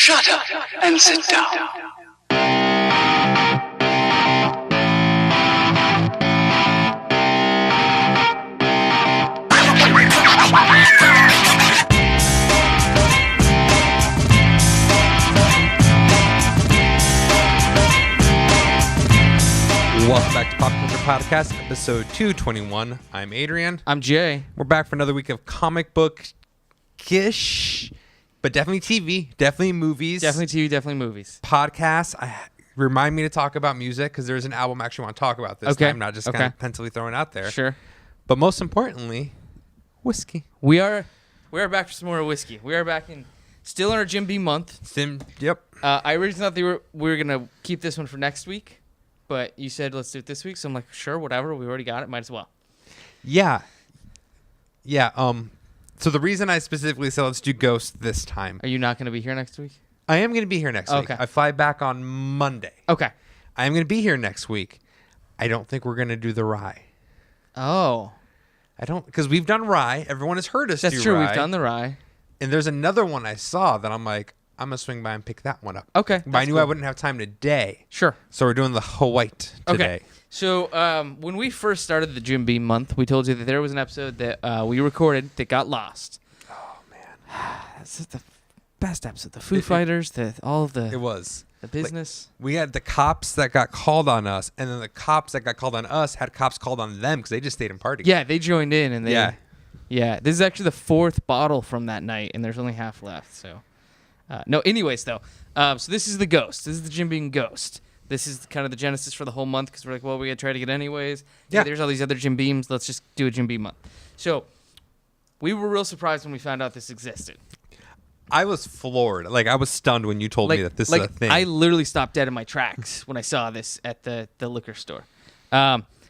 Shut up and sit down. Welcome back to Pop Culture Podcast, episode 221. I'm Adrian. I'm Jay. We're back for another week of comic book-ish, but definitely TV, definitely movies. Definitely TV, definitely movies. Podcasts. Remind me to talk about music because there's an album I actually want to talk about this time, not just kind of pensively throwing it out there. Sure. But most importantly, whiskey. We are back for some more whiskey. We are back still in our Jim Beam month. Yep. I originally thought we were going to keep this one for next week. But you said, let's do it this week. So I'm like, sure, whatever. We already got it. Might as well. Yeah. So the reason I specifically said let's do Ghost this time. Are you not going to be here next week? I am going to be here next week. Okay. I fly back on Monday. Okay. I am going to be here next week. I don't think we're going to do the rye. Oh. I don't, because we've done rye. Everyone has heard us do rye. That's true. We've done the rye. And there's another one I saw that I'm like, I'm going to swing by and pick that one up. Okay. But I knew I wouldn't have time today. Sure. So we're doing the Hawaii today. Okay. So when we first started the Jim Beam month, we told you that there was an episode that we recorded that got lost. Oh, man. That's the best episode. The Foo Fighters, all of the... It was. The business. Like, we had the cops that got called on us, and then the cops that got called on us had cops called on them because they just stayed and partied. Yeah, they joined in. And they. Yeah. This is actually the fourth bottle from that night, and there's only half left, so... anyways, though. So this is the Ghost. This is the Jim Beam Ghost. This is kind of the genesis for the whole month because we're like, well, we're going to try to get anyways. Yeah. There's all these other Jim Beams. Let's just do a Jim Beam month. So we were real surprised when we found out this existed. I was floored. Like, I was stunned when you told me that this is a thing. I literally stopped dead in my tracks when I saw this at the liquor store.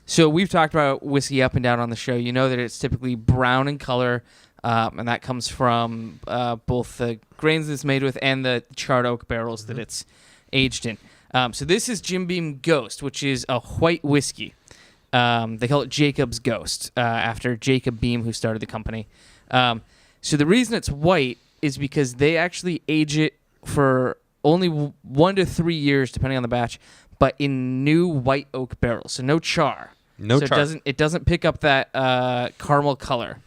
So we've talked about whiskey up and down on the show. You know that it's typically brown in color. And that comes from both the grains that it's made with and the charred oak barrels that it's aged in. So this is Jim Beam Ghost, which is a white whiskey. They call it Jacob's Ghost after Jacob Beam, who started the company. So the reason it's white is because they actually age it for only 1 to 3 years, depending on the batch, but in new white oak barrels. So no char. No char. It doesn't pick up that caramel color.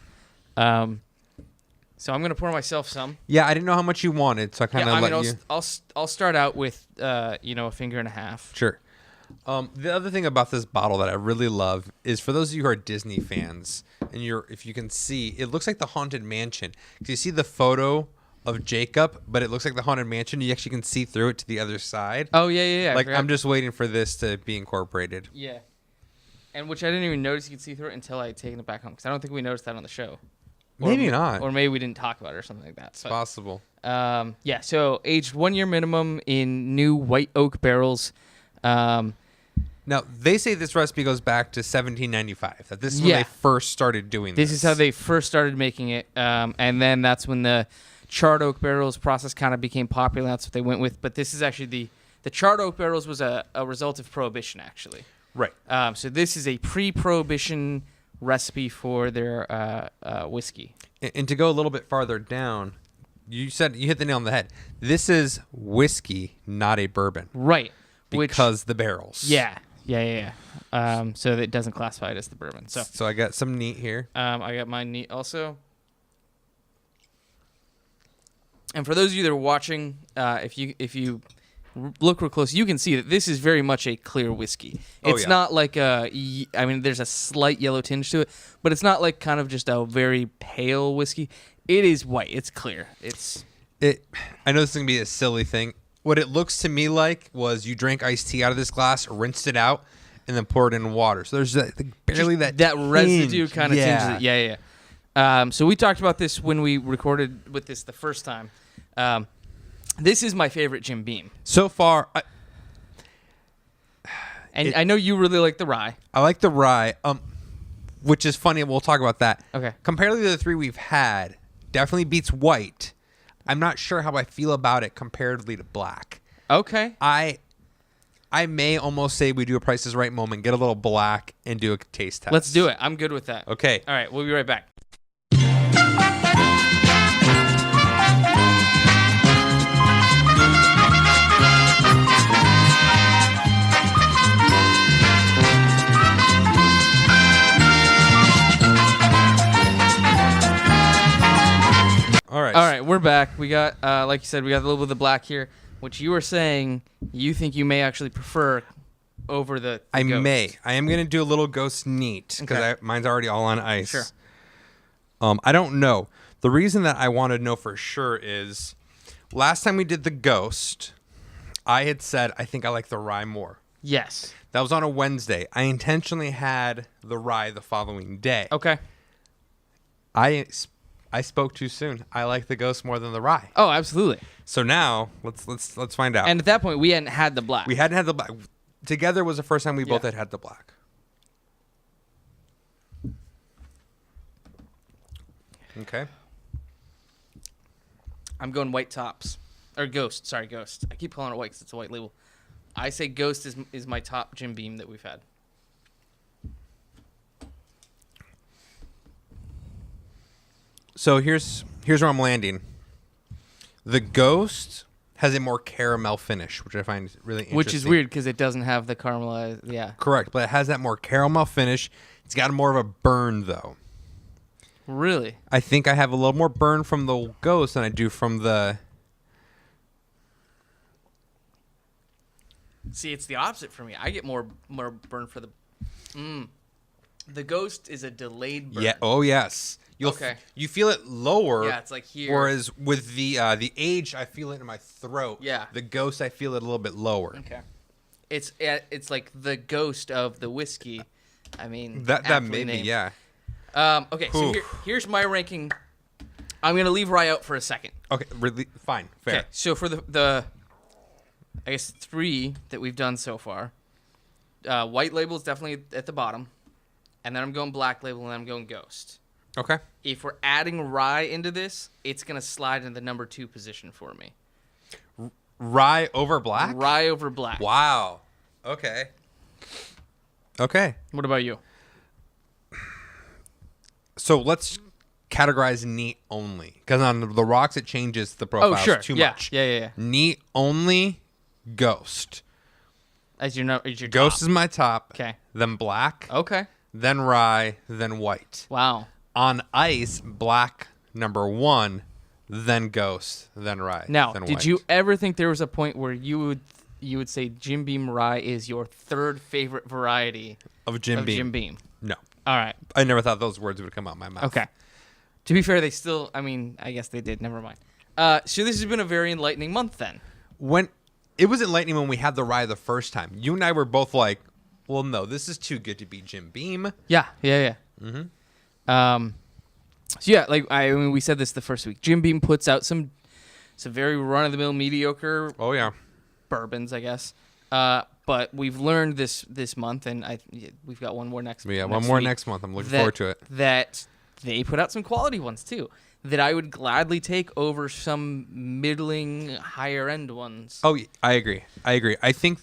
So I'm gonna pour myself some. Yeah, I didn't know how much you wanted, so I kind of let you. I'll start out with a finger and a half. Sure. The other thing about this bottle that I really love is for those of you who are Disney fans, and if you can see, it looks like the Haunted Mansion. Because you see the photo of Jacob, but it looks like the Haunted Mansion. You actually can see through it to the other side. Oh yeah. Like I'm just waiting for this to be incorporated. Yeah. And which I didn't even notice you could see through it until I had taken it back home because I don't think we noticed that on the show. Maybe not. Or maybe we didn't talk about it or something like that. It's possible. Yeah, so aged 1 year minimum in new white oak barrels. Now, they say this recipe goes back to 1795, that this is when they first started doing this. This is how they first started making it. And then that's when the charred oak barrels process kind of became popular. That's what they went with. But this is actually the charred oak barrels was a result of Prohibition, actually. Right. So this is a pre-Prohibition recipe for their whiskey. And to go a little bit farther down, you hit the nail on the head. This is whiskey, not a bourbon. Right. Because the barrels. Yeah. So it doesn't classify it as the bourbon. So I got some neat here. I got mine neat also. And for those of you that are watching, if you look real close, you can see that this is very much a clear whiskey. It's not like there's a slight yellow tinge to it, but it's not like kind of just a very pale whiskey. It is white. It's clear. I know this is going to be a silly thing. What it looks to me like was you drank iced tea out of this glass, rinsed it out, and then poured it in water. So there's barely that residue kind of tinge. Yeah. So we talked about this when we recorded with this the first time. This is my favorite Jim Beam. So far. I know you really like the rye. I like the rye, which is funny. We'll talk about that. Okay. Comparatively to the three we've had, definitely beats white. I'm not sure how I feel about it comparatively to black. Okay. I may almost say we do a Price is Right moment, get a little black, and do a taste test. Let's do it. I'm good with that. Okay. All right. We'll be right back. black. We got, like you said, we got a little bit of the black here, which you were saying you think you may actually prefer over the I ghost. may. I am going to do a little ghost neat because Okay. mine's already all on ice. Sure. I don't know. The reason that I want to know for sure is last time we did the ghost, I had said I think I like the rye more. Yes. That was on a Wednesday. I intentionally had the rye the following day. Okay. I spoke too soon. I like the ghost more than the rye. Oh, absolutely. So now let's find out. And at that point, we hadn't had the black. We hadn't had the black. Together was the first time we both had the black. Okay. I'm going white tops. Or ghost. Sorry, ghost. I keep calling it white because it's a white label. I say ghost is my top Jim Beam that we've had. So here's where I'm landing. The ghost has a more caramel finish, which I find really interesting. Which is weird because it doesn't have the caramelized. Yeah. Correct, but it has that more caramel finish. It's got more of a burn, though. Really? I think I have a little more burn from the ghost than I do from the... See, it's the opposite for me. I get more burn for the... The ghost is a delayed burn. Yeah. Oh, yes. Okay. You feel it lower. Yeah, it's like here. Whereas with the age, I feel it in my throat. Yeah. The ghost, I feel it a little bit lower. Okay. It's like the ghost of the whiskey. I mean, That aptly may be, named. yeah. Okay, so here's my ranking. I'm going to leave rye out for a second. Okay, really, fine, fair. Okay, so for the I guess 3 that we've done so far, white label is definitely at the bottom, and then I'm going black label, and then I'm going ghost. Okay. If we're adding rye into this, it's going to slide into the number 2 position for me. Rye over black? Rye over black. Wow. Okay. Okay. What about you? So let's categorize neat only. Because on the rocks, it changes the profiles too much. Yeah. Neat only, ghost. As your Ghost top. is my top. Okay. Then black. Okay. Then rye. Then white. Wow. On ice, black number 1. Then ghost. Then rye. Now, then did white. you ever think there was a point where you would say Jim Beam rye is your 3rd favorite variety Of Jim of Beam? Jim Beam? No. All right. I never thought those words would come out my mouth. Okay. To be fair, they still. I mean, I guess they did. Never mind. So this has been a very enlightening month then. When it was enlightening when we had the rye the first time. You and I were both like, "Well, no, this is too good to be Jim Beam." Yeah. Mm-hmm. So yeah, like I mean, we said this the first week. Jim Beam puts out some very run-of-the-mill mediocre Oh yeah. bourbons, I guess. But we've learned this month, and we've got one more next. Yeah, one more week, next month. I'm looking forward to it. That they put out some quality ones too. That I would gladly take over some middling, higher end ones. Oh, I agree. I think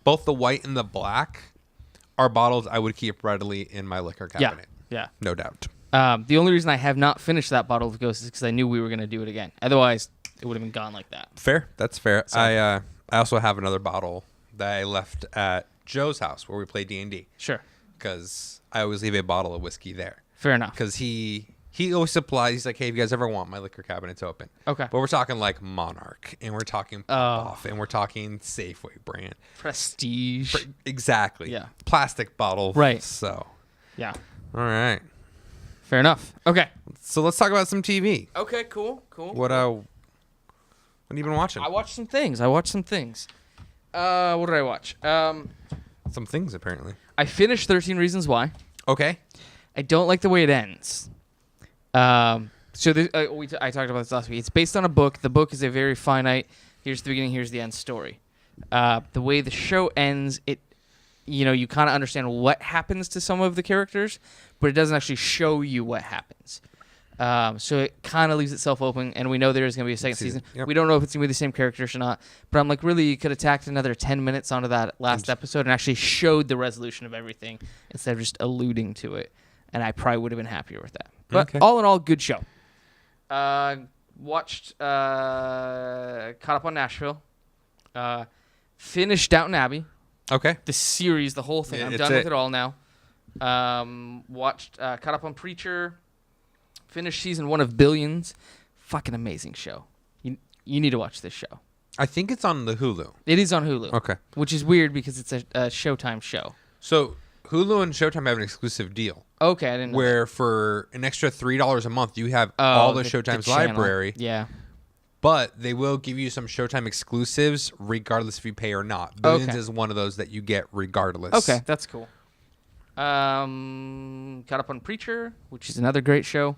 both the white and the black are bottles I would keep readily in my liquor cabinet. Yeah. No doubt. The only reason I have not finished that bottle of Ghost is because I knew we were going to do it again. Otherwise, it would have been gone like that. Fair. That's fair. So- I also have another bottle that I left at Joe's house where we play D&D. Sure. Because I always leave a bottle of whiskey there. Fair enough. Because he always supplies. He's like, hey, if you guys ever want, my liquor cabinet's open. Okay. But we're talking like Monarch, and we're talking Pop Off, and we're talking Safeway brand. Prestige. Exactly. Yeah. Plastic bottle. Right. So. Yeah. All right. Fair enough. Okay. So let's talk about some TV. Okay, cool. What have you been watching? I watched some things. What did I watch? Some things, apparently. I finished 13 Reasons Why. Okay. I don't like the way it ends. I talked about this last week. It's based on a book. The book is a very finite, here's the beginning, here's the end story. The way the show ends, you kind of understand what happens to some of the characters, but it doesn't actually show you what happens. So it kind of leaves itself open, and we know there is going to be a second season. Yep. We don't know if it's going to be the same characters or not, but I'm like, really, you could have tacked another 10 minutes onto that last episode and actually showed the resolution of everything instead of just alluding to it, and I probably would have been happier with that. But Okay. all in all, good show. Watched, caught up on Nashville, finished Downton Abbey, Okay. the series, the whole thing. Yeah, I'm it's done with it. it all now. Caught up on Preacher, finished season 1 of Billions, fucking amazing show. You need to watch this show. I think it's on the Hulu. It is on Hulu. Okay. Which is weird because it's a Showtime show. So Hulu and Showtime have an exclusive deal. Okay, I didn't know where that. for an extra $3 a month, you have all the Showtime's channel. library. Yeah. But they will give you some Showtime exclusives regardless if you pay or not. Billions is one of those that you get regardless. Okay, that's cool. Caught up on Preacher, which is another great show.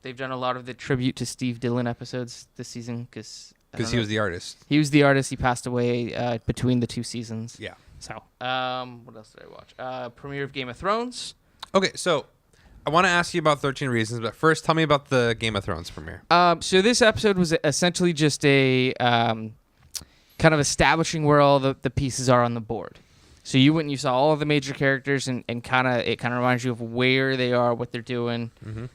They've done a lot of the tribute to Steve Dillon episodes this season because he was the artist. He was the artist. He passed away between the 2 seasons. Yeah. So, what else did I watch? Premiere of Game of Thrones. Okay, so I want to ask you about 13 Reasons, but first tell me about the Game of Thrones premiere. So this episode was essentially just a kind of establishing where all the pieces are on the board. So you went and you saw all of the major characters and it kind of reminds you of where they are, what they're doing. Mm-hmm.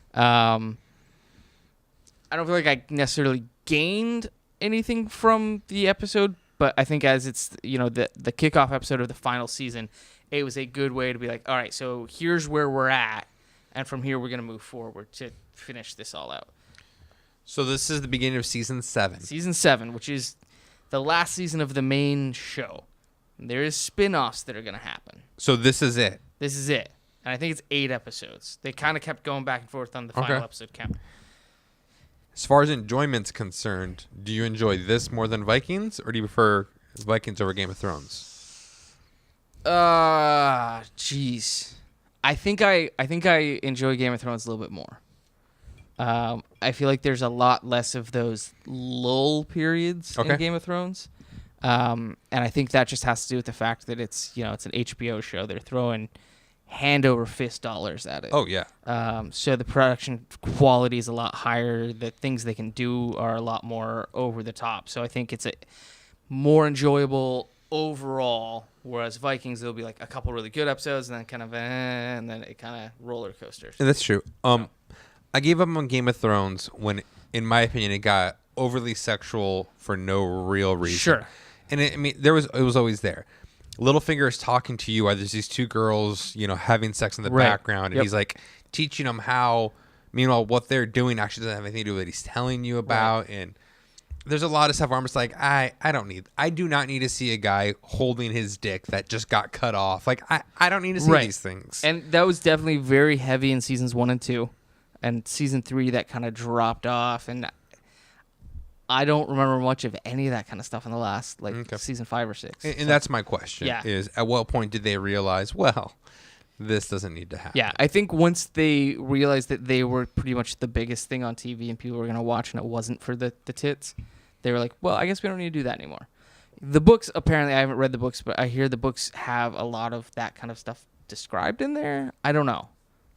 I don't feel like I necessarily gained anything from the episode, but I think as it's the kickoff episode of the final season, it was a good way to be like, all right, so here's where we're at, and from here we're going to move forward to finish this all out. So this is the beginning of season 7. Season 7, which is the last season of the main show. There is spin-offs that are going to happen. So this is it. This is it. And I think it's 8 episodes. They kind of kept going back and forth on the final episode count. As far as enjoyment's concerned, do you enjoy this more than Vikings, or do you prefer Vikings over Game of Thrones? Jeez. I think I enjoy Game of Thrones a little bit more. I feel like there's a lot less of those lull periods in Game of Thrones. And I think that just has to do with the fact that it's an HBO show. They're throwing hand over fist dollars at it. Oh, yeah. So the production quality is a lot higher. The things they can do are a lot more over the top. So I think it's a more enjoyable overall, whereas Vikings, there'll be like a couple really good episodes and then kind of and then it kind of roller coasters. And that's true. I gave up on Game of Thrones when, in my opinion, it got overly sexual for no real reason. Sure. And it was always there. Littlefinger is talking to you while there's these 2 girls, having sex in the background, and he's like teaching them how. Meanwhile, what they're doing actually doesn't have anything to do with what he's telling you about. Right. And there's a lot of stuff where I'm just like, I do not need to see a guy holding his dick that just got cut off. Like I don't need to see these things. And that was definitely very heavy in seasons 1 and 2, and season 3 that kind of dropped off. And I don't remember much of any of that kind of stuff in the last, season 5 or 6. And that's my question, is at what point did they realize, well, this doesn't need to happen? Yeah, I think once they realized that they were pretty much the biggest thing on TV and people were going to watch and it wasn't for the tits, they were like, well, I guess we don't need to do that anymore. The books, apparently, I haven't read the books, but I hear the books have a lot of that kind of stuff described in there. I don't know.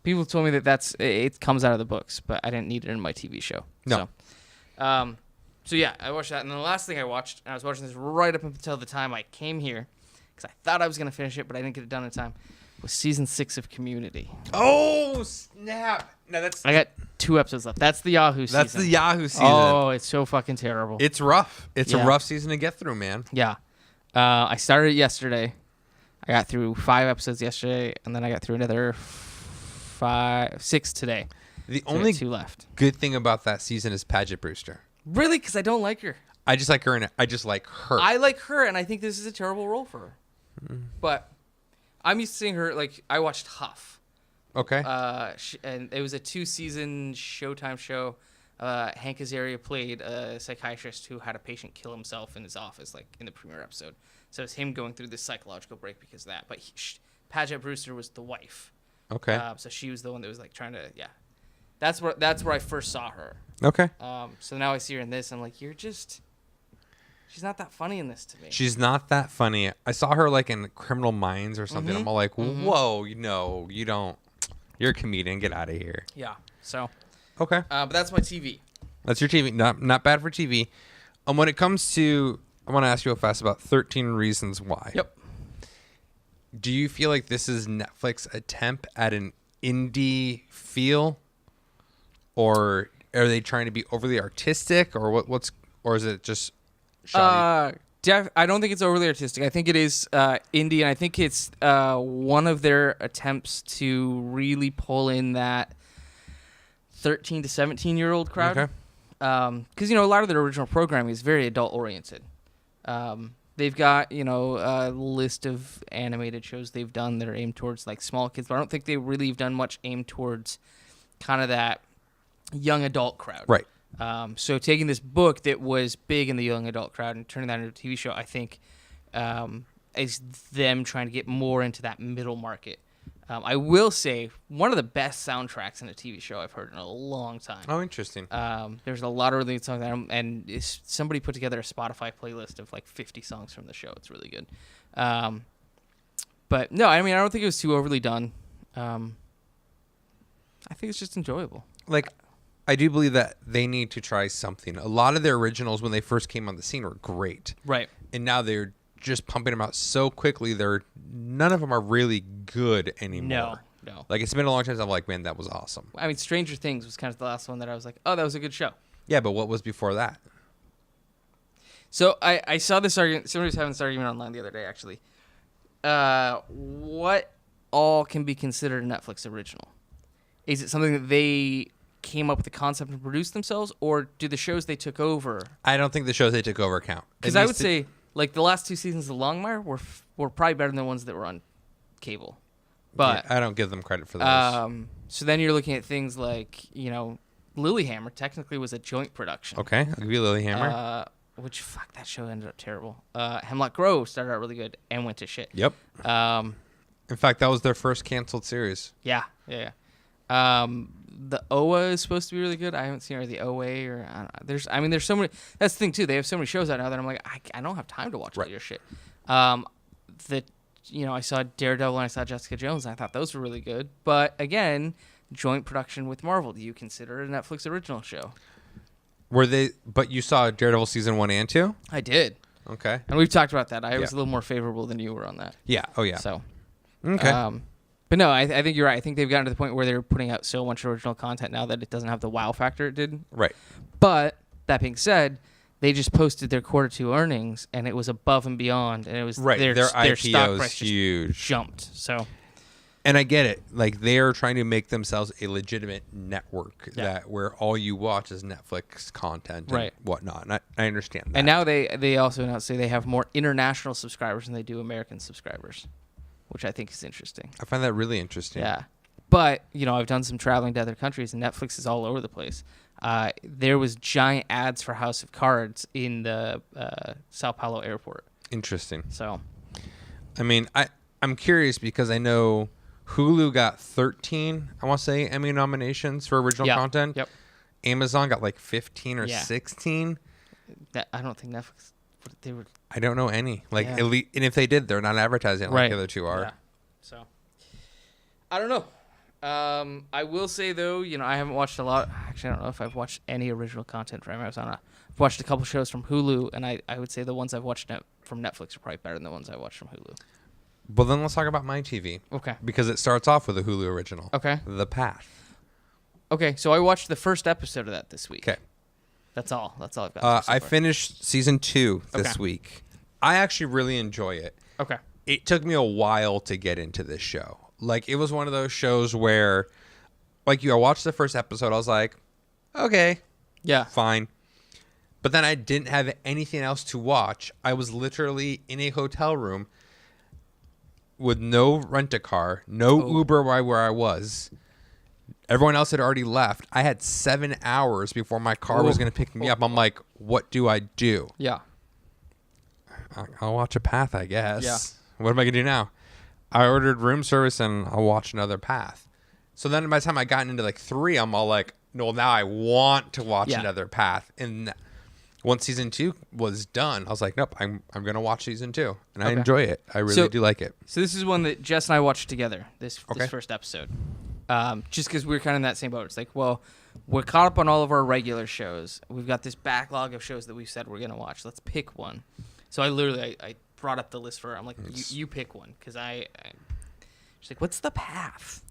People told me that it comes out of the books, but I didn't need it in my TV show. No. So yeah, I watched that. And then the last thing I watched, and I was watching this right up until the time I came here, because I thought I was going to finish it, but I didn't get it done in time, was season 6 of Community. Oh, snap. No, I got 2 episodes left. That's the Yahoo season. That's the Yahoo season. Oh, it's so fucking terrible. It's rough. It's a rough season to get through, man. Yeah. I started it yesterday. I got through 5 episodes yesterday, and then I got through another 6 today. The only 2 left. good thing about that season is Paget Brewster. Really? Because I don't like her. I just like her, and I just like her. I like her, and I think this is a terrible role for her. But I'm used to seeing her, I watched Huff. Okay. And it was a 2-season Showtime show. Hank Azaria played a psychiatrist who had a patient kill himself in his office, in the premiere episode. So it's him going through this psychological break because of that. But Paget Brewster was the wife. Okay. So she was the one that was trying to, That's where I first saw her. Okay. So now I see her in this. I'm like, she's not that funny in this to me. She's not that funny. I saw her in Criminal Minds or something. I'm all like, whoa, no, you don't. You're a comedian. Get out of here. Yeah. So. Okay. But that's my TV. That's your TV. Not bad for TV. When it comes to, I want to ask you real fast about 13 Reasons Why. Yep. Do you feel like this is Netflix's attempt at an indie feel, or are they trying to be overly artistic, or or is it just shoddy? I don't think it's overly artistic. I think it is indie, and I think it's one of their attempts to really pull in that 13 to 17-year-old crowd. Okay. because a lot of their original programming is very adult oriented. They've got a list of animated shows they've done that are aimed towards like small kids, but I don't think they really have done much aimed towards kind of that young adult crowd. Right. So taking this book that was big in the young adult crowd and turning that into a TV show, I think, is them trying to get more into that middle market. I will say one of the best soundtracks in a TV show I've heard in a long time. Oh, interesting. There's a lot of really good songs, and somebody put together a Spotify playlist of like 50 songs from the show. It's really good. But no, I mean, I don't think it was too overly done. I think it's just enjoyable. Like, I do believe that they need to try something. A lot of their originals when they first came on the scene were great. Right. And now they're just pumping them out so quickly. None of them are really good anymore. No. Like, it's been a long time since I'm like, man, that was awesome. I mean, Stranger Things was kind of the last one that I was like, oh, that was a good show. Yeah, but what was before that? So I saw this argument. Somebody was having this argument online the other day, actually. What all can be considered a Netflix original? Is it something that they came up with the concept and produced themselves, or do the shows they took over? I don't think the shows they took over count. Because I would say, like, the last 2 seasons of Longmire were probably better than the ones that were on cable. But yeah, I don't give them credit for those. So then you're looking at things like, Lilyhammer technically was a joint production. Okay, I'll give you Lilyhammer. Which, fuck, that show ended up terrible. Hemlock Grove started out really good and went to shit. Yep. In fact, that was their first canceled series. Yeah. The OA is supposed to be really good. I haven't seen the OA or there's so many. That's the thing too. They have so many shows out now that I'm like, I don't have time to watch all your shit. I saw Daredevil and I saw Jessica Jones and I thought those were really good. But again, joint production with Marvel. Do you consider it a Netflix original show? Were they? But you saw Daredevil season 1 and 2? I did. Okay. And we've talked about that. I was a little more favorable than you were on that. Yeah. Oh yeah. So. Okay. But no, I think you're right. I think they've gotten to the point where they're putting out so much original content now that it doesn't have the wow factor it did. Right. But that being said, they just posted their Q2 earnings, and it was above and beyond, and it was their IPO stock price is huge, jumped. So, and I get it. Like, they are trying to make themselves a legitimate network that where all you watch is Netflix content and whatnot. And I understand that. And now they also now say they have more international subscribers than they do American subscribers, which I think is interesting. I find that really interesting. Yeah. But, I've done some traveling to other countries, and Netflix is all over the place. There was giant ads for House of Cards in the Sao Paulo airport. Interesting. So, I mean, I'm curious because I know Hulu got 13, I want to say, Emmy nominations for original content. Yep. Amazon got like 15 or 16. I don't think Netflix... They were. I don't know any. Like, at least, and if they did, they're not advertising it like the other two are. Yeah. So, I don't know. I will say though, I haven't watched a lot. Actually, I don't know if I've watched any original content from Amazon. I've watched a couple shows from Hulu, and I would say the ones I've watched from Netflix are probably better than the ones I watched from Hulu. Well, then let's talk about my TV. Okay. Because it starts off with a Hulu original. Okay. The Path. Okay, so I watched the first episode of that this week. Okay. That's all I've got. So I far. finished season 2 this week. I actually really enjoy it. Okay. It took me a while to get into this show. Like, it was one of those shows where, like, I watched the first episode. I was like, okay. Yeah. Fine. But then I didn't have anything else to watch. I was literally in a hotel room with no rent-a-car, no Uber where I was. Everyone else had already left. I had 7 hours before my car was going to pick me up. I'm like, what do I do? Yeah. I'll watch a Path, I guess. Yeah. What am I going to do now? I ordered room service and I'll watch another Path. So then by the time I got into like 3, I'm all like, no, now I want to watch another Path. And once season 2 was done, I was like, nope, I'm going to watch season 2. And I enjoy it. I really do like it. So this is one that Jess and I watched together, this first episode. Just because we were kind of in that same boat. It's like, well, we're caught up on all of our regular shows. We've got this backlog of shows that we've said we're going to watch. Let's pick one. So I brought up the list for her. I'm like, you pick one. Because she's like, what's The Path?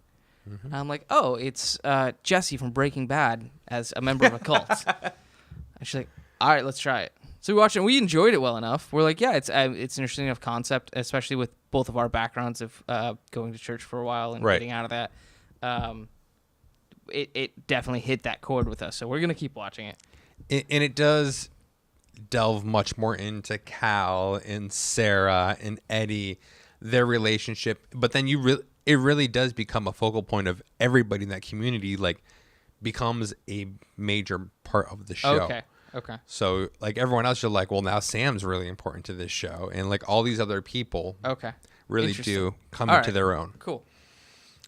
Mm-hmm. And I'm like, oh, it's Jesse from Breaking Bad as a member of a cult. And she's like, all right, let's try it. So we watched it, and we enjoyed it well enough. We're like, yeah, it's an interesting enough concept, especially with both of our backgrounds of going to church for a while and getting out of that. It definitely hit that chord with us, so we're going to keep watching it. And it does delve much more into Cal and Sarah and Eddie, their relationship. But then it really does become a focal point of everybody in that community, like becomes a major part of the show. Okay. So like everyone else, you're like, well, now Sam's really important to this show. And like all these other people really do come into their own. Cool.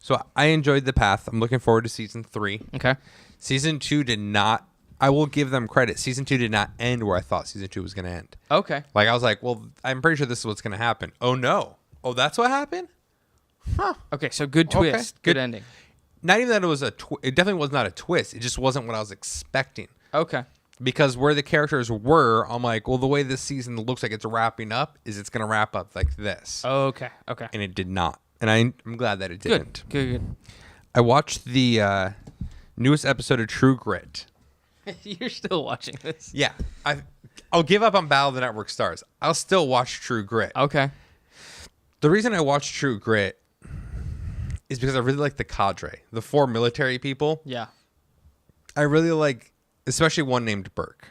So I enjoyed The Path. I'm looking forward to season 3. Okay. Season 2 did not, I will give them credit. Season 2 did not end where I thought season 2 was going to end. Okay. Like I was like, well, I'm pretty sure this is what's going to happen. Oh no. Oh, that's what happened? Huh. Okay, so good twist. Good ending. Not even that it was it definitely was not a twist. It just wasn't what I was expecting. Okay. Because where the characters were, I'm like, well, the way this season looks like it's wrapping up is it's going to wrap up like this. Okay. And it did not. And I'm glad that it didn't. Good. I watched the newest episode of True Grit. You're still watching this? Yeah. I'll give up on Battle of the Network Stars. I'll still watch True Grit. Okay. The reason I watch True Grit is because I really like the cadre, the 4 military people. Yeah. I really like, especially one named Burke.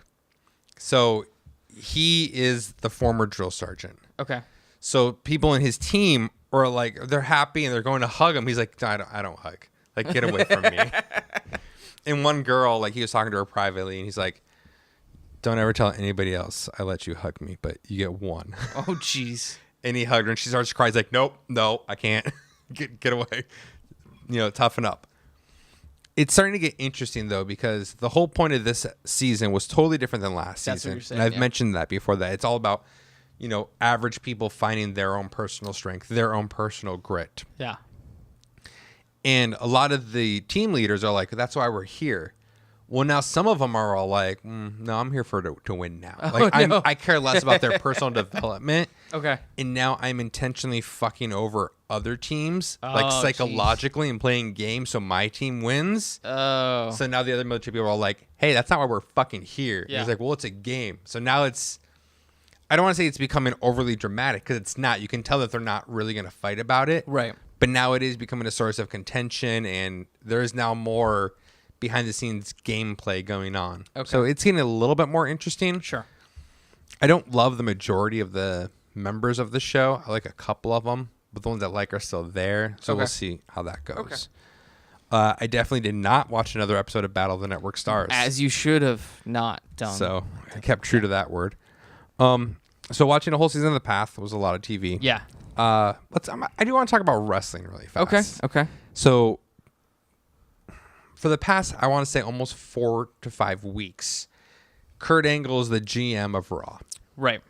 So he is the former drill sergeant. Okay. So people in his team are like, they're happy and they're going to hug him. He's like, I don't hug. Like, get away from me. And one girl, like, he was talking to her privately, and he's like, don't ever tell anybody else I let you hug me, but you get one. Oh, jeez. And he hugged her, and she starts to cry. He's like, nope, no, I can't. Get away. Toughen up. It's starting to get interesting, though, because the whole point of this season was totally different than last That's season. what you're saying, And I've mentioned that before, that it's all about, average people finding their own personal strength, their own personal grit. Yeah. And a lot of the team leaders are like, that's why we're here. Well, now some of them are all like, no, I'm here to win now. I care less about their personal development. Okay. And now I'm intentionally fucking over other teams, psychologically, and playing games so my team wins. Oh. So now the other military people are all like, hey, that's not why we're fucking here. Yeah. He's like, well, it's a game. So now I don't want to say it's becoming overly dramatic, because it's not. You can tell that they're not really going to fight about it. Right. But now it is becoming a source of contention, and there is now more behind-the-scenes gameplay going on. Okay. So it's getting a little bit more interesting. Sure. I don't love the majority of the members of the show. I like a couple of them, but the ones I like are still there. So we'll see how that goes. Okay. I definitely did not watch another episode of Battle of the Network Stars. As you should have not done. So I kept true to that word. So watching a whole season of The Path was a lot of TV. Yeah. I do want to talk about wrestling really fast. Okay. So for the past, I want to say almost 4 to 5 weeks, Kurt Angle is the GM of Raw. Right.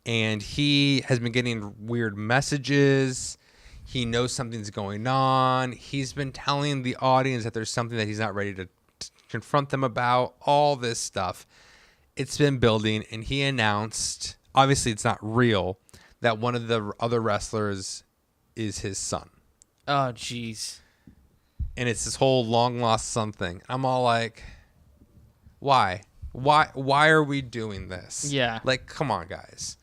And he has been getting weird messages. He knows something's going on. He's been telling the audience that there's something that he's not ready to confront them about, all this stuff. It's been building, and he announced, obviously it's not real, that one of the other wrestlers is his son. Oh, jeez. And it's this whole long lost son thing. I'm all like, why? Why are we doing this? Yeah. Like, come on, guys.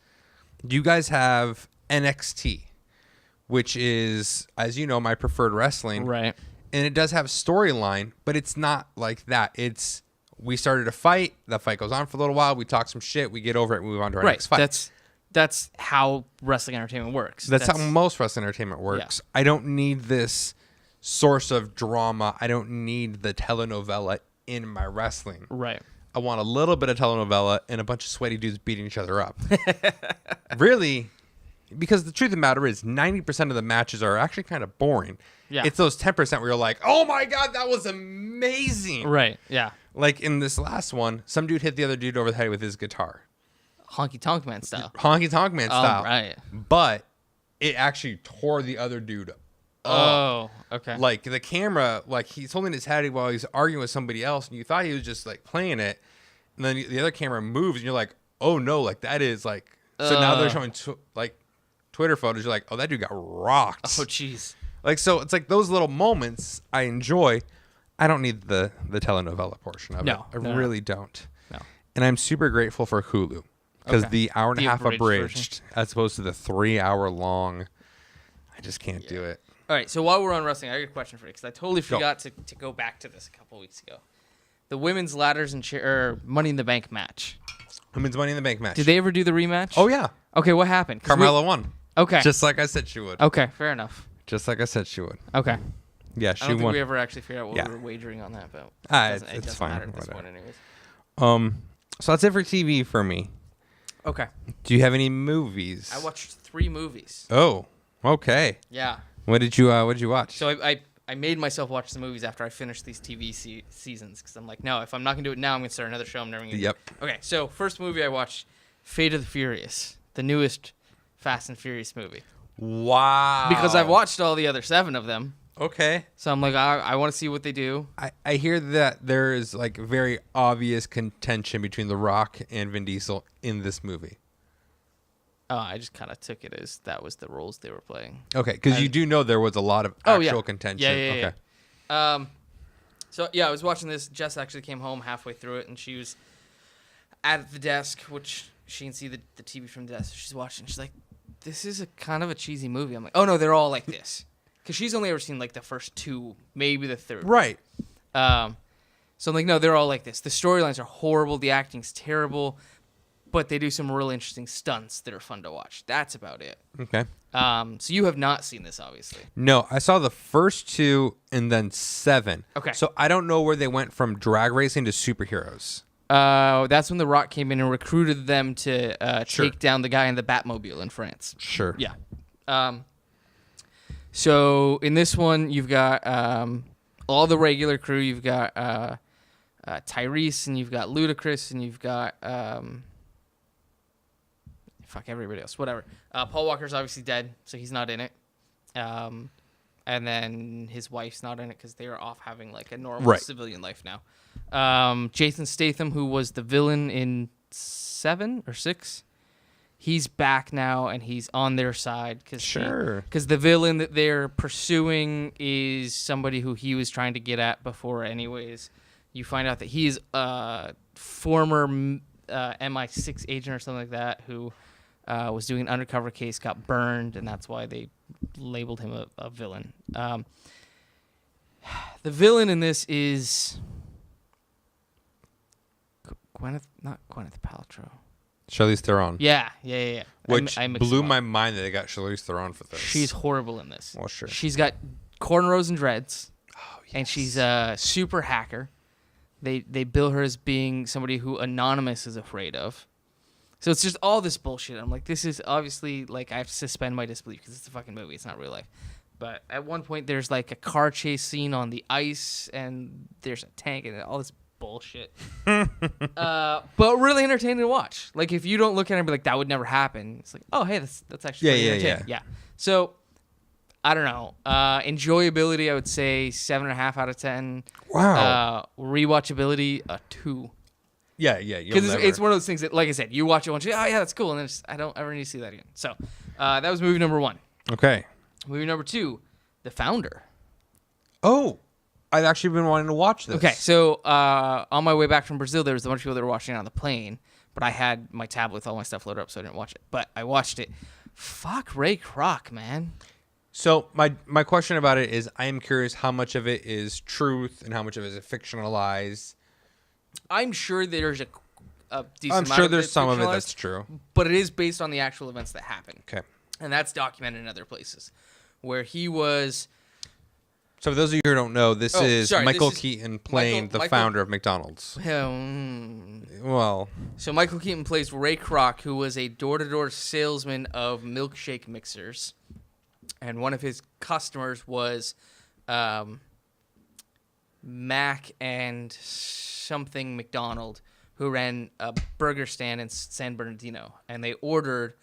You guys have NXT, which is, as you know, my preferred wrestling. Right. And it does have storyline, but it's not like that. It's, we started a fight. That fight goes on for a little while. We talk some shit. We get over it and move on to our next fight. That's how wrestling entertainment works. That's how most wrestling entertainment works. Yeah. I don't need this source of drama. I don't need the telenovela in my wrestling. Right. I want a little bit of telenovela and a bunch of sweaty dudes beating each other up. Really, because the truth of the matter is 90% of the matches are actually kind of boring. Yeah. It's those 10% where you're like, oh my God, that was amazing. Right. Yeah. Like in this last one, some dude hit the other dude over the head with his guitar. Honky Tonk Man style. Honky Tonk Man style. Right. But it actually tore the other dude up. Oh, okay. Like the camera, like he's holding his head while he's arguing with somebody else, and you thought he was just like playing it, and then the other camera moves, and you're like, oh no, like that is like. So now they're showing like Twitter photos. You're like, oh, that dude got rocked. Oh, jeez. Like, so it's like those little moments I enjoy. I don't need the telenovela portion of it. I really don't. No. And I'm super grateful for Hulu. Because the hour and a half abridged, as opposed to the 3 hour long, I just can't do it. All right, so while we're on wrestling, I got a question for you, because I totally forgot to go back to this a couple weeks ago. the women's ladders and Money in the Bank match. Women's Money in the Bank match. Did they ever do the rematch? Oh yeah. Okay, what happened? Carmella won. Okay. Just like I said she would. Okay, fair enough. Just like I said she would. Okay. Yeah, I she don't think won. we ever actually figured out what we were wagering on that, but it it's doesn't fine. matter at this Whatever. point anyways. So that's it for TV for me. Okay. Do you have any movies? I watched 3 movies. Oh, okay. Yeah. What did you watch? So I made myself watch the movies after I finished these TV seasons because I'm like, no, if I'm not going to do it now, I'm going to start another show. I'm never going to Yep. do it. Okay, so first movie I watched, Fate of the Furious, the newest Fast and Furious movie. Wow. Because I've watched all the other 7 of them. Okay. So I'm like, I want to see what they do. I hear that there is like very obvious contention between The Rock and Vin Diesel in this movie. I just kind of took it as that was the roles they were playing. Okay, because you do know there was a lot of actual contention. Yeah. Okay. So yeah, I was watching this. Jess actually came home halfway through it, and she was at the desk, which she can see the TV from the desk. She's watching. She's like, "This is a kind of a cheesy movie." I'm like, "Oh no, they're all like this," because she's only ever seen like the first 2, maybe the third. Right. So I'm like, "No, they're all like this. The storylines are horrible. The acting's terrible." But they do some really interesting stunts that are fun to watch. That's about it. Okay. So you have not seen this, obviously. No, I saw the first 2 and then 7. Okay. So I don't know where they went from drag racing to superheroes. That's when The Rock came in and recruited them to Sure. take down the guy in the Batmobile in France. Sure. Yeah. So in this one, you've got all the regular crew. You've got Tyrese, and you've got Ludacris, and you've got everybody else. Whatever. Paul Walker's obviously dead, so he's not in it. And then his wife's not in it because they are off having like a normal civilian life now. Jason Statham, who was the villain in 7 or 6, he's back now and he's on their side because the villain that they're pursuing is somebody who he was trying to get at before. Anyways, you find out that he's a former MI6 agent or something like that who was doing an undercover case, got burned, and that's why they labeled him a villain. The villain in this is not Gwyneth Paltrow. Charlize Theron. Yeah. Which I mixed blew them up. my mind that they got Charlize Theron for this. She's horrible in this. Well, sure. She's got cornrows and dreads. Oh, yes. And she's a super hacker. They bill her as being somebody who Anonymous is afraid of. So it's just all this bullshit. I'm like, this is obviously, like, I have to suspend my disbelief because it's a fucking movie. It's not real life. But at one point, there's, like, a car chase scene on the ice, and there's a tank, and all this bullshit. But really entertaining to watch. Like, if you don't look at it and be like, that would never happen, it's like, oh, hey, that's actually pretty entertaining. Yeah. So, I don't know. Enjoyability, I would say 7.5 out of 10. Wow. Rewatchability, a 2. Yeah. Because it's one of those things that, like I said, you watch it once, oh yeah, that's cool, and then I don't ever need to see that again. So that was movie number 1. Okay. Movie number 2, The Founder. Oh, I've actually been wanting to watch this. Okay, so on my way back from Brazil, there was a bunch of people that were watching it on the plane, but I had my tablet with all my stuff loaded up, so I didn't watch it. But I watched it. Fuck Ray Kroc, man. So my question about it is, I am curious how much of it is truth and how much of it is fictionalized. I'm sure there's a decent I'm amount sure of there's it some of it fictionalized, that's true. but it is based on the actual events that happened. Okay. And that's documented in other places, where he was... So for those of you who don't know, this is Michael Keaton playing the founder of McDonald's. Well... So Michael Keaton plays Ray Kroc, who was a door-to-door salesman of milkshake mixers. And one of his customers was Mac and something McDonald, who ran a burger stand in San Bernardino. And they ordered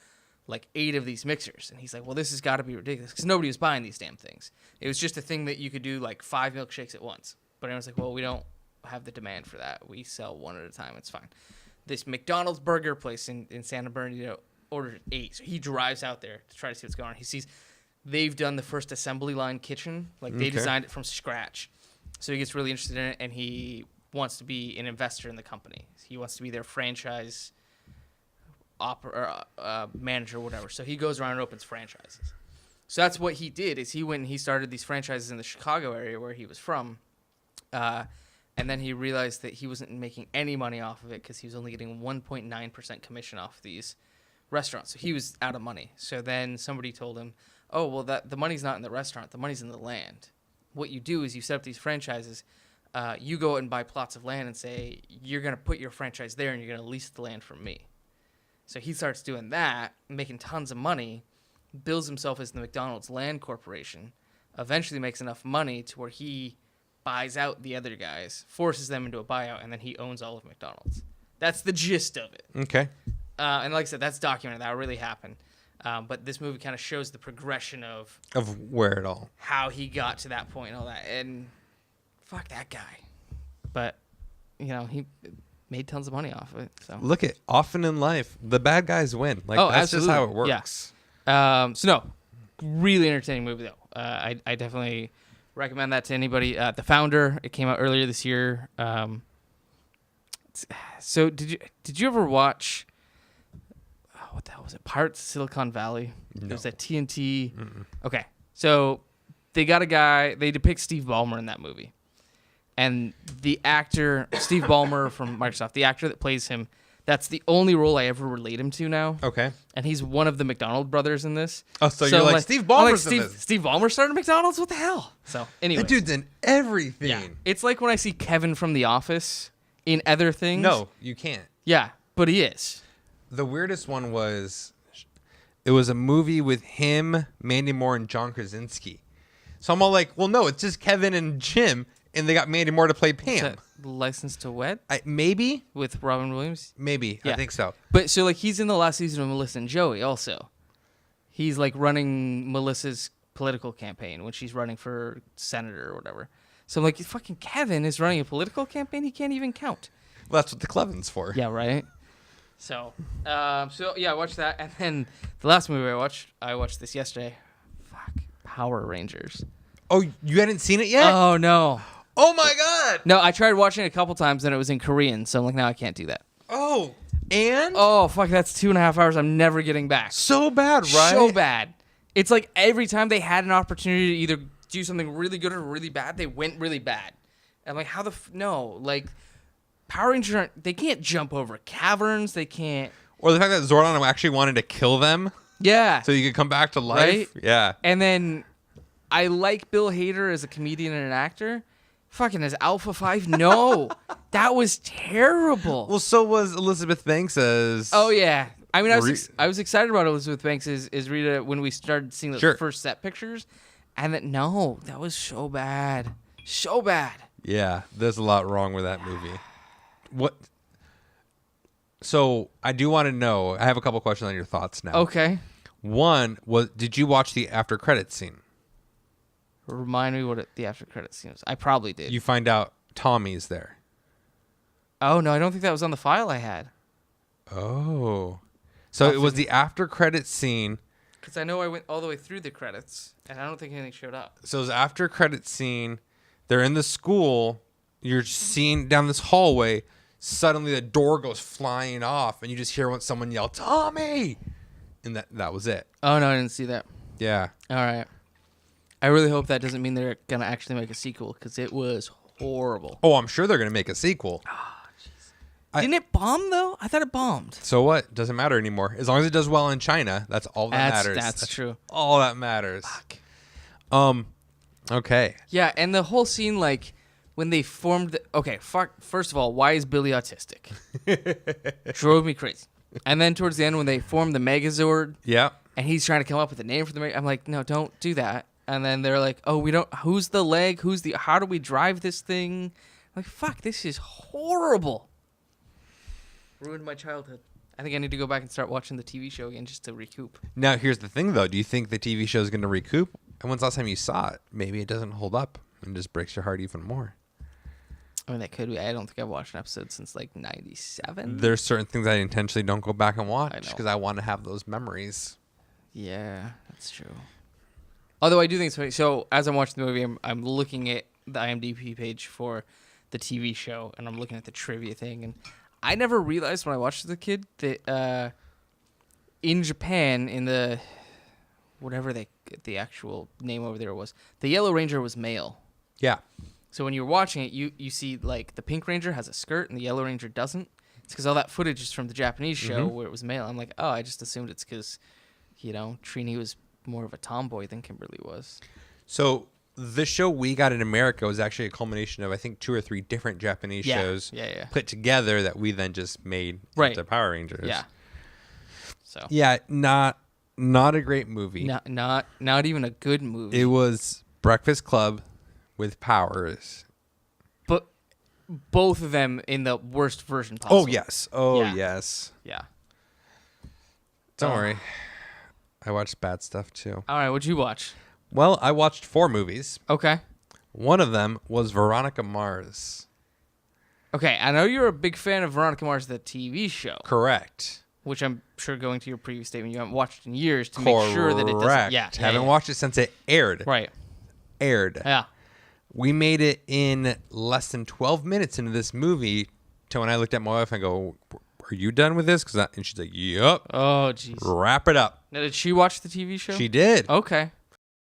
like 8 of these mixers. And he's like, well, this has got to be ridiculous because nobody was buying these damn things. It was just a thing that you could do like 5 milkshakes at once. But everyone's like, well, we don't have the demand for that. We sell 1 at a time. It's fine. This McDonald's burger place in San Bernardino ordered 8. So he drives out there to try to see what's going on. He sees they've done the first assembly line kitchen. Like they designed it from scratch. So he gets really interested in it, and he wants to be an investor in the company. He wants to be their franchise manager or whatever. So he goes around and opens franchises. So that's what he did, is he went and he started these franchises in the Chicago area where he was from. And then he realized that he wasn't making any money off of it because he was only getting 1.9% commission off these restaurants. So he was out of money. So then somebody told him, oh, well, the money's not in the restaurant. The money's in the land. What you do is you set up these franchises. You go out and buy plots of land and say, you're going to put your franchise there and you're going to lease the land from me. So he starts doing that, making tons of money, builds himself as the McDonald's Land Corporation, eventually makes enough money to where he buys out the other guys, forces them into a buyout, and then he owns all of McDonald's. That's the gist of it. Okay. And like I said, that's documented. That really happened. But this movie kind of shows the progression of where it all. how he got to that point and all that. And fuck that guy. But, he made tons of money off of it. So Look at often in life, the bad guys win. Like that's absolutely. just how it works. Yeah. So no, really entertaining movie though. I definitely recommend that to anybody. The Founder, it came out earlier this year. So did you ever watch? What the hell was it? Pirates of Silicon Valley. No. It was at TNT. Mm-mm. Okay, so they got a guy. They depict Steve Ballmer in that movie, and the actor Steve Ballmer from Microsoft, the actor that plays him, that's the only role I ever relate him to now. Okay. And he's one of the McDonald brothers in this. Oh, so you're like Steve Ballmer's in this. Steve Ballmer started McDonald's? What the hell? So anyway, That dude's in everything. yeah. It's like when I see Kevin from The Office in other things. No, you can't. Yeah, but he is. The weirdest one was, it was a movie with him, Mandy Moore, and John Krasinski. So I'm all like, well, no, it's just Kevin and Jim, and they got Mandy Moore to play Is Pam. that License to Wed Maybe? with Robin Williams? Maybe. I Yeah. think so. But so like he's in the last season of Melissa and Joey also. He's like running Melissa's political campaign when she's running for senator or whatever. So I'm like, fucking Kevin is running a political campaign? He can't even count. Well, that's what the Clevin's for. Yeah, right? So yeah, I watched that. And then the last movie I watched this yesterday. Fuck. Power Rangers. Oh, you hadn't seen it yet? Oh, no. Oh, my God. No, I tried watching it a couple times and it was in Korean. So I'm like, no, I can't do that. Oh, and? Oh, fuck, that's 2.5 hours I'm never getting back. So bad, right? So bad. It's like every time they had an opportunity to either do something really good or really bad, they went really bad. And I'm like, how no, like Power Rangers they can't jump over caverns. They can't. Or the fact that Zordon actually wanted to kill them Yeah. so you could come back to life. Right? Yeah. And then I like Bill Hader as a comedian and an actor. Fucking as Alpha 5, no. That was terrible. Well, so was Elizabeth Banks as... Oh, yeah. I mean, I was excited about Elizabeth Banks as Rita when we started seeing those first set pictures. And that was so bad. So bad. Yeah, there's a lot wrong with that movie. What? So I do want to know. I have a couple questions on your thoughts now. Okay. One was, did you watch the after credits scene? Remind me what the after credits scene was. I probably did. You find out Tommy's there. Oh no, I don't think that was on the file I had. Oh, so it was the after credits scene. Because I know I went all the way through the credits, and I don't think anything showed up. So it was after credits scene. They're in the school. You're seeing down this hallway. Suddenly the door goes flying off, and you just hear someone yell, "Tommy!" And that was it. Oh no, I didn't see that. Yeah. All right. I really hope that doesn't mean they're gonna actually make a sequel because it was horrible. Oh, I'm sure they're gonna make a sequel. Didn't it bomb though? I thought it bombed. So what? Doesn't matter anymore. As long as it does well in China, that's all that matters. That's true. All that matters. Fuck. Okay. Yeah, and the whole scene, like when they formed. First of all, why is Billy autistic? Drove me crazy. And then towards the end, when they formed the Megazord, Yeah. and he's trying to come up with a name for the I'm like, no, don't do that. And then they're like, oh, we don't. Who's the leg? How do we drive this thing? I'm like, fuck, this is horrible. Ruined my childhood. I think I need to go back and start watching the TV show again just to recoup. Now, here's the thing, though. Do you think the TV show is going to recoup? And when's the last time you saw it? Maybe it doesn't hold up and just breaks your heart even more. I mean, that could be. I don't think I've watched an episode since like 97. There's certain things I intentionally don't go back and I watch know. because I want to have those memories. Yeah, that's true. Although I do think it's funny. So as I'm watching the movie, I'm looking at the IMDb page for the TV show, and I'm looking at the trivia thing, and I never realized when I watched as a kid that in Japan, in the whatever the actual name over there was, the Yellow Ranger was male. Yeah. So when you're watching it, you see like the Pink Ranger has a skirt and the Yellow Ranger doesn't. It's because all that footage is from the Japanese show where it was male. I'm like, oh, I just assumed it's because, Trini was more of a tomboy than Kimberly was. So the show we got in America was actually a culmination of, I think, 2 or 3 different Japanese shows put together that we then just made into Power Rangers. Yeah. So. Yeah, not a great movie. Not even a good movie. It was Breakfast Club with powers. But both of them in the worst version possible. Oh, yes. Yeah. Don't worry. I watched bad stuff, too. All right, what'd you watch? Well, I watched 4 movies. Okay. One of them was Veronica Mars. Okay, I know you're a big fan of Veronica Mars, the TV show. Correct. Which I'm sure, going to your previous statement, you haven't watched in years to make sure that it doesn't... Yeah, haven't watched it since it aired. Right. Aired. Yeah. We made it in less than 12 minutes into this movie to when I looked at my wife and I go, are you done with this? And she's like, yep. Oh, jeez. Wrap it up. Now, did she watch the TV show? She did. Okay.